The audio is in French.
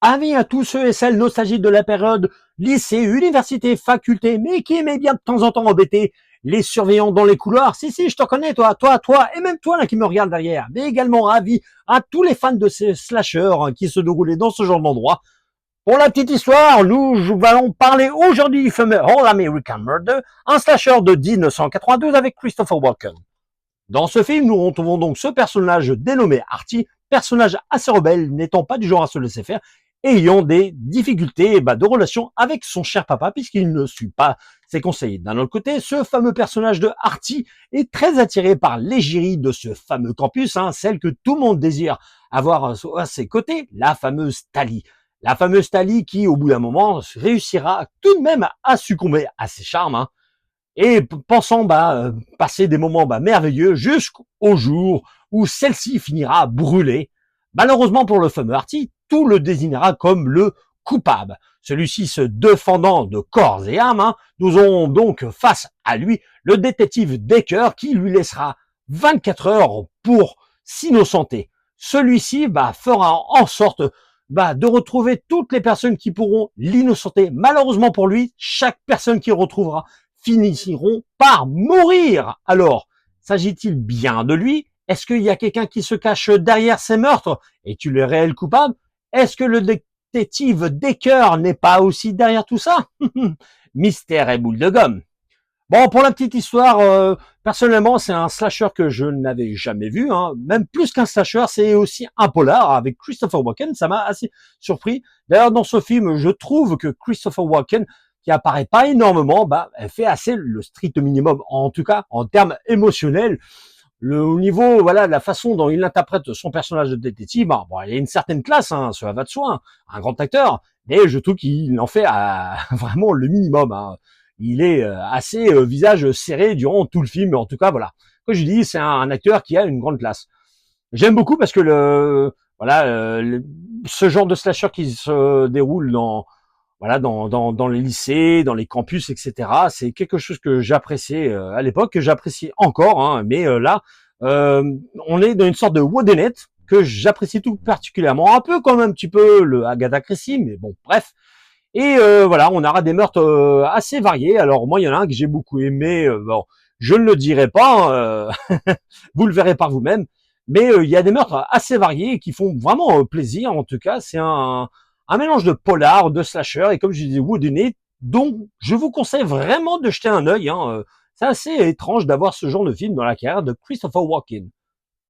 Avis à tous ceux et celles nostalgiques de la période lycée, université, faculté, mais qui aimaient bien de temps en temps embêter les surveillants dans les couloirs. Si, je te reconnais, toi, et même toi là qui me regarde derrière. Mais également avis à tous les fans de ces slashers qui se déroulaient dans ce genre d'endroit. Pour la petite histoire, nous allons parler aujourd'hui du fameux All American Murder, un slasher de 1992 avec Christopher Walken. Dans ce film, nous retrouvons donc ce personnage dénommé Artie, personnage assez rebelle, n'étant pas du genre à se laisser faire, et ayant des difficultés de relation avec son cher papa, puisqu'il ne suit pas ses conseils. D'un autre côté, ce fameux personnage de Artie est très attiré par l'égérie de ce fameux campus, celle que tout le monde désire avoir à ses côtés, la fameuse Tali. La fameuse Tali qui, au bout d'un moment, réussira tout de même à succomber à ses charmes, et pensant passer des moments merveilleux jusqu'au jour où celle-ci finira brûlée. Malheureusement pour le fameux Artie, tout le désignera comme le coupable. Celui-ci se défendant de corps et âme, nous aurons donc face à lui le détective Decker qui lui laissera 24 heures pour s'innocenter. Celui-ci fera en sorte de retrouver toutes les personnes qui pourront l'innocenter. Malheureusement pour lui, chaque personne qu'il retrouvera finiront par mourir. Alors, s'agit-il bien de lui? Est-ce qu'il y a quelqu'un qui se cache derrière ces meurtres? Es-tu le réel coupable? Est-ce que le détective Decker n'est pas aussi derrière tout ça? Mystère et boule de gomme. Bon, pour la petite histoire, personnellement, c'est un slasher que je n'avais jamais vu. Même plus qu'un slasher, c'est aussi un polar avec Christopher Walken. Ça m'a assez surpris. D'ailleurs, dans ce film, je trouve que Christopher Walken, qui apparaît pas énormément, elle fait assez le strict minimum, en tout cas en termes émotionnels. Au niveau, de la façon dont il interprète son personnage de détective, il a une certaine classe, cela va de soi, un grand acteur, mais je trouve qu'il en fait vraiment le minimum. Il est assez visage serré durant tout le film, mais en tout cas, voilà. Comme je dis, c'est un acteur qui a une grande classe. J'aime beaucoup parce que ce genre de slasher qui se déroule dans les lycées, dans les campus, etc. C'est quelque chose que j'appréciais à l'époque, que j'apprécie encore, mais là, on est dans une sorte de whodunit que j'apprécie tout particulièrement, un peu comme un petit peu le Agatha Christie, mais bon, bref. Et on aura des meurtres assez variés. Alors moi, il y en a un que j'ai beaucoup aimé. Je ne le dirai pas, vous le verrez par vous-même. Mais il y a des meurtres assez variés qui font vraiment plaisir. En tout cas, c'est un mélange de polar, de slasher et comme je disais, whodunit. Donc, je vous conseille vraiment de jeter un œil. C'est assez étrange d'avoir ce genre de film dans la carrière de Christopher Walken.